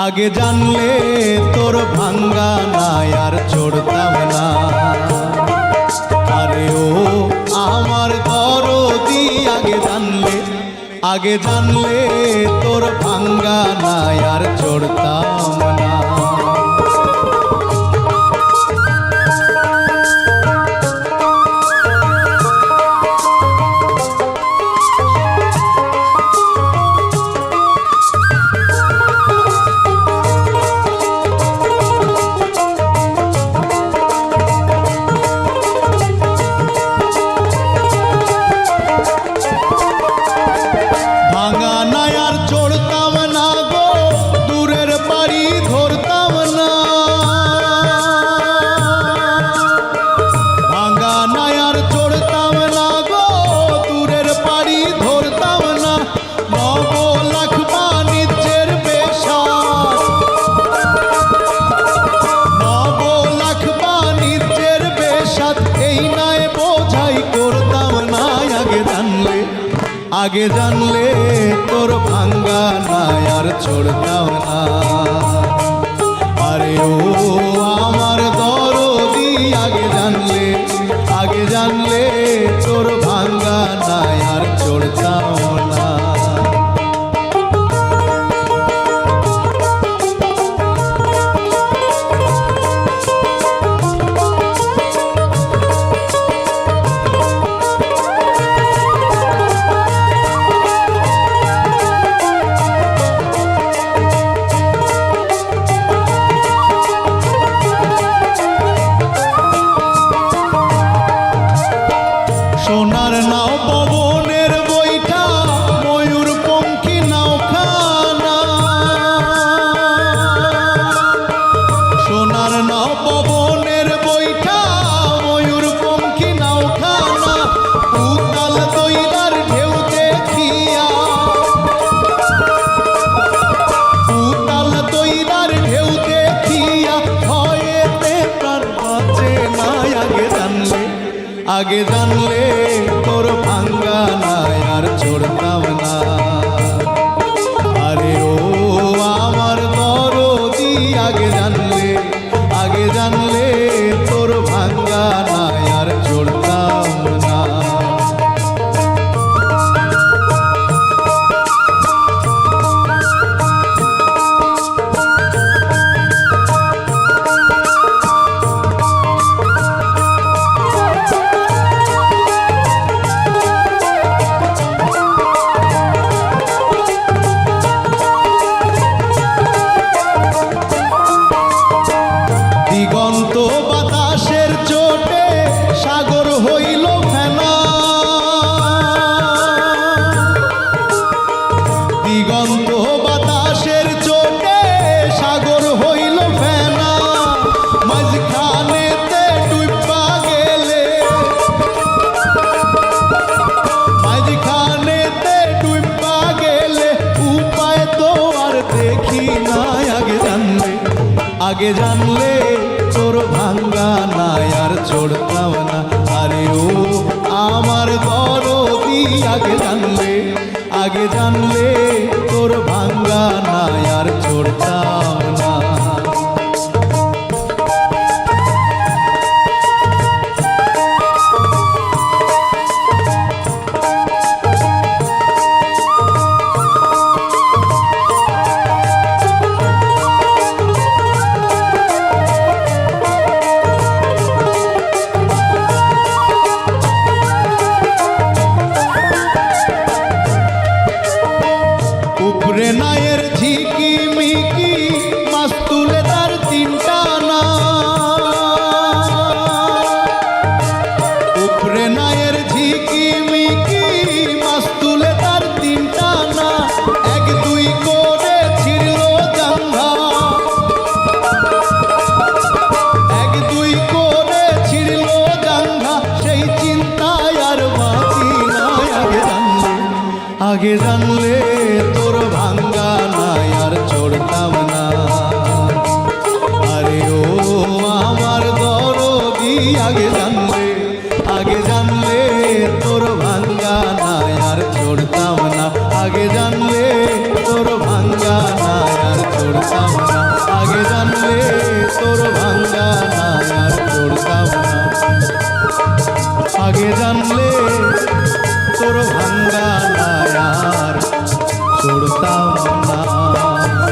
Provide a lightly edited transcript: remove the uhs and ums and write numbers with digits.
আগে জানলে তোর ভাঙ্গা না আর চড়তাম না। আরে ও আমার দরদি আগে জানলে তোর ভাঙ্গা না আর চড়তাম না। আগে জানলে তোর ভাঙ্গা না আর চড়তাম না। আরে ও আমার দরদি আগে জানলে তোর ভাঙ্গা না আর চড়তাম না। সোনার নাও পবনের বৈঠা ময়ূর পঙ্খী নাওখানা। সোনার নাও পবনের বৈঠা ময়ূর পঙ্খী নাওখানা। উতাল দইরার ঢেউ দেখিয়া ভয়েতে প্রাণ বাঁচে না। আগে জানলে তোর ভাঙ্গা না আর চড়তাম না। আরে ও আমার দরদি আগে জানলে তোর ভাঙ্গা না আর চড়তাম না। দিগন্ত বাতাসের চোটে সাগর হইল ফেনা। দিগন্ত বাতাসের চোটে সাগর হইল ফেনা। মাঝখানেতে ডুইবা গেলে উপায় তো আর দেখি না। আগে জানলে তোর ভাঙ্গা না আর চড়তাম না। আরে ও আমার দরদি আগে জানলে তোর ভাঙ্গা না আর চড়তাম না। উপরে নায়ের ঝিকি মিকি মাছ তুলে তার তিনটা না। উপরে নায়ের ঝিকি মিকি মাছ তুলে তার তিনটা না। এক দুই করে ছিড়ল জাঙ্ঘা, সেই চিন্তায় আর বাঁচি না। আগে জানলে তোর ভাঙ্গা না আর চড়তাম না। আরে ও আমার দরদি আগে জানলে তোর ভাঙ্গা না আর চড়তাম না। আগে জানলে তোর ভাঙ্গা না আর চড়তাম তোর ভাঙ্গা না আর চড়তাম না। আগে জানলে তোর ভাঙ্গা না আর চড়তাম না।